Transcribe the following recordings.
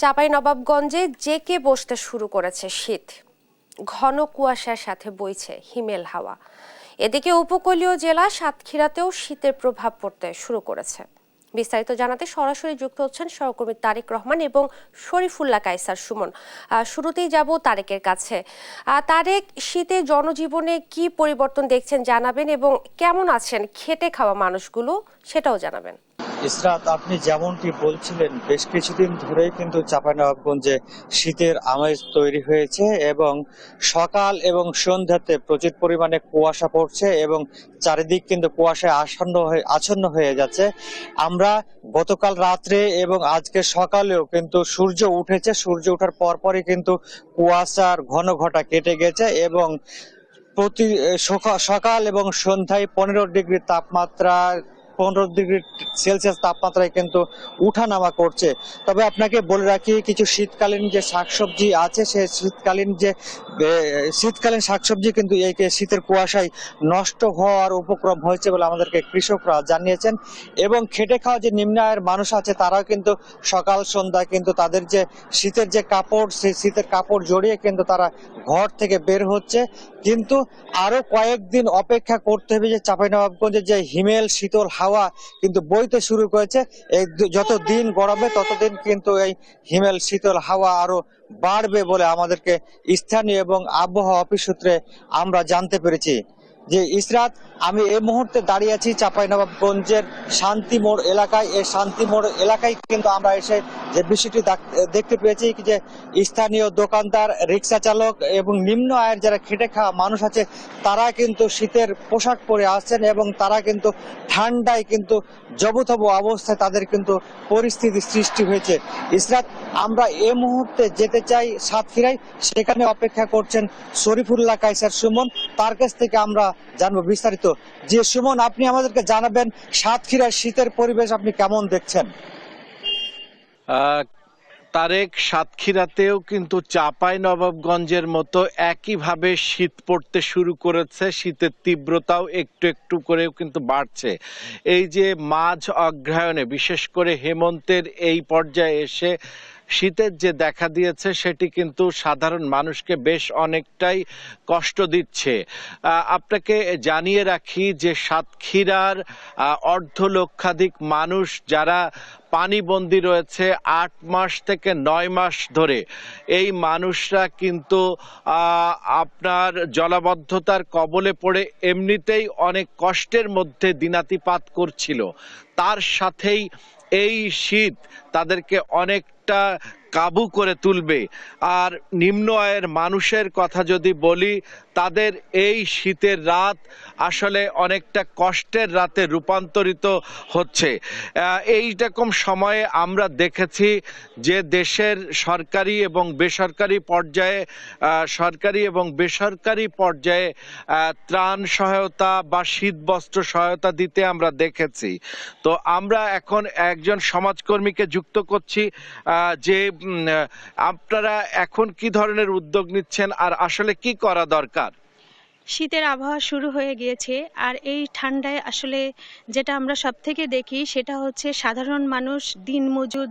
চাঁপাইনবাবগঞ্জে জেঁকে বসতে শুরু করেছে শীত। ঘন কুয়াশার সাথে বইছে হিমেল হাওয়া। এদিকে উপকূলীয় জেলা সাতক্ষীরাতেও শীতের প্রভাব পড়তে শুরু করেছে। বিস্তারিত জানাতে সরাসরি যুক্ত হচ্ছেন সহকর্মী তারেক রহমান এবং শরীফুল্লাহ কায়সার সুমন। শুরুতেই যাব তারেকের কাছে। তারেক, শীতে জনজীবনে কি পরিবর্তন দেখছেন জানাবেন, এবং কেমন আছেন খেটে খাওয়া মানুষগুলো সেটাও জানাবেন। ইসরাত, আপনি যেমনটি বলছিলেন, বেশ কিছুদিন ধরেই কিন্তু চাঁপাইনবাবগঞ্জে শীতের আমেজ তৈরি হয়েছে এবং সকাল এবং সন্ধ্যাতে প্রচুর পরিমাণে কুয়াশা পড়ছে এবং চারিদিক কিন্তু কুয়াশায় আচ্ছন্ন হয়ে যাচ্ছে। আমরা গতকাল রাত্রে এবং আজকে সকালেও কিন্তু সূর্য উঠেছে, সূর্য ওঠার পরপরই কিন্তু কুয়াশার ঘন ঘটা কেটে গেছে এবং প্রতি সকাল এবং সন্ধ্যায় 15 ডিগ্রি তাপমাত্রা, 15 ডিগ্রি সেলসিয়াস তাপমাত্রায় কিন্তু উঠানামা করছে। তবে আপনাকে বলে রাখি, কিছু শীতকালীন যে শাকসবজি আছে, সেই শীতকালীন শাকসবজি কিন্তু এই শীতের কুয়াশায় নষ্ট হওয়ার উপক্রম হয়েছে বলে আমাদেরকে কৃষকরা জানিয়েছেন। এবং খেটে খাওয়া যে নিম্ন আয়ের মানুষ আছে, তারাও কিন্তু সকাল সন্ধ্যায় কিন্তু তাদের যে শীতের যে কাপড়, সেই শীতের কাপড় জড়িয়ে কিন্তু তারা ঘর থেকে বের হচ্ছে। কিন্তু আরো কয়েকদিন অপেক্ষা করতে হবে, যে চাঁপাইনবাবগঞ্জের যে হিমেল শীতল হাওয়া কিন্তু বইতে শুরু করেছে। এই যত দিন গড়াবে ততদিন কিন্তু এই হিমেল শীতল হাওয়া আরো বাড়বে বলে আমাদেরকে স্থানীয় এবং আবহাওয়া অফিস সূত্রে আমরা জানতে পেরেছি। যে ইসরাত, আমি এই মুহূর্তে দাঁড়িয়ে আছি চাঁপাইনবাবগঞ্জের শান্তি মোড় এলাকায়। এই শান্তি মোড় এলাকায় কিন্তু আমরা এসে যে বিষয়টি দেখতে পেয়েছি, যে স্থানীয় দোকানদার, রিক্সা চালক এবং নিম্ন আয়ের যারা খেটে খাওয়া মানুষ আছে, তারা কিন্তু শীতের পোশাক পরে আসছেন এবং তারা কিন্তু ঠান্ডায় কিন্তু জবুথবু অবস্থায় তাদের কিন্তু পরিস্থিতি সৃষ্টি হয়েছে। ইসরাত, আমরা এই মুহূর্তে যেতে চাই সাতক্ষীরায়, সেখানে অপেক্ষা করছেন শরীফুল্লাহ কায়সার সুমন। তার কাছ থেকে আমরা জানবো বিস্তারিত। যে সুমন, আপনি আমাদেরকে জানাবেন সাতক্ষীরার শীতের পরিবেশ আপনি কেমন দেখছেন? তারেক, সাতক্ষীরাতেও কিন্তু চাঁপাইনবাবগঞ্জের মতো একইভাবে শীত পড়তে শুরু করেছে। শীতের তীব্রতাও একটু একটু করেও কিন্তু বাড়ছে। এই যে মাঝ অগ্রহায়ণে, বিশেষ করে হেমন্তের এই পর্যায়ে এসে শীতের যে দেখা দিয়েছে, সেটি কিন্তু সাধারণ মানুষকে বেশ অনেকটাই কষ্ট দিচ্ছে। আপনাকে জানিয়ে রাখি যে সাতক্ষীরার অর্ধলক্ষাধিক মানুষ যারা পানিবন্দী রয়েছে 8 মাস থেকে 9 মাস ধরে, এই মানুষরা কিন্তু আপনার জলাবদ্ধতার কবলে পড়ে এমনিতেই অনেক কষ্টের মধ্যে দিনাতিপাত করছিল। তার সাথেই এই শীত তাদেরকে অনেকটা কাবু করে তুলবে। আর নিম্ন আয়ের মানুষের কথা যদি বলি, তাদের এই শীতের রাত আসলে অনেকটা কষ্টের রাতে রূপান্তরিত হচ্ছে। এই রকম সময়ে আমরা দেখেছি যে দেশের সরকারি এবং বেসরকারি পর্যায়ে ত্রাণ সহায়তা বা শীতবস্ত্র সহায়তা দিতে আমরা দেখেছি। তো আমরা এখন একজন সমাজকর্মীকে যুক্ত করছি, যে আপনারা এখন কি ধরনের উদ্যোগ নিচ্ছেন আর আসলে কি করা দরকার? শীতের আবহাওয়া শুরু হয়ে গিয়েছে, আর এই ঠান্ডায় আসলে যেটা আমরা সব থেকে দেখি সেটা হচ্ছে সাধারণ মানুষ, দিনমজুর,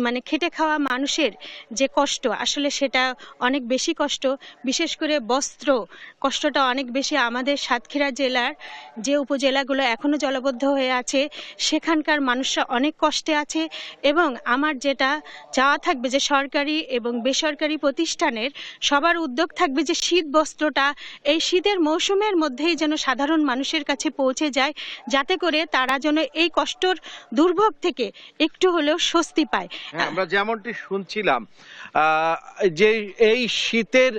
মানে খেটে খাওয়া মানুষের যে কষ্ট, আসলে সেটা অনেক বেশি কষ্ট। বিশেষ করে বস্ত্র কষ্টটা অনেক বেশি। আমাদের সাতক্ষীরা জেলার যে উপজেলাগুলো এখনও জলবদ্ধ হয়ে আছে, সেখানকার মানুষরা অনেক কষ্টে আছে। এবং আমার যেটা চাওয়া থাকবে যে সরকারি এবং বেসরকারি প্রতিষ্ঠানের সবার উদ্যোগ থাকবে যে শীত বস্ত্রটা এই শীতের মৌসুমের মধ্যেই যেন সাধারণ মানুষের কাছে পৌঁছে যায়, যাতে করে তারা যেন এই কষ্টর দুর্ভোগ থেকে একটু হলেও স্বস্তি পায়। আমরা যেমনটি শুনছিলাম, যে এই শীতের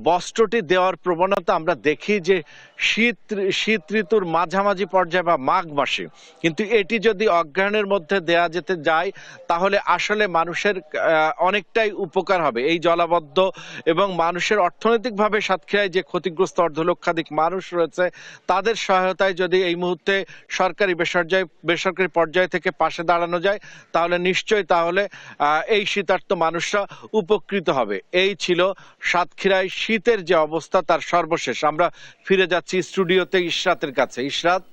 বস্ত্রটি দেওয়ার প্রবণতা আমরা দেখি যে শীত ঋতুর মাঝামাঝি পর্যায়ে বা মাঘ মাসে, কিন্তু এটি যদি অগ্রহায়ণের মধ্যে দেয়া যেতে যায় তাহলে আসলে মানুষের অনেকটাই উপকার হবে। এই জলাবদ্ধ এবং মানুষের অর্থনৈতিকভাবে সাতক্ষীরায় যে ক্ষতিগ্রস্ত অর্ধলক্ষাধিক মানুষ রয়েছে, তাদের সহায়তায় যদি এই মুহূর্তে সরকারি বেসরকারি পর্যায় থেকে পাশে দাঁড়ানো যায়, তাহলে নিশ্চয়ই এই শীতার্ত মানুষরা উপকৃত হবে। এই ছিল সাতক্ষীরায় শীতের যে অবস্থা, তার সর্বশেষ। আমরা ফিরে যাচ্ছি স্টুডিওতে ইশরাতের কাছে। ইশরাত,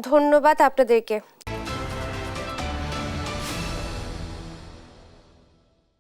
ধন্যবাদ আপনাদেরকে।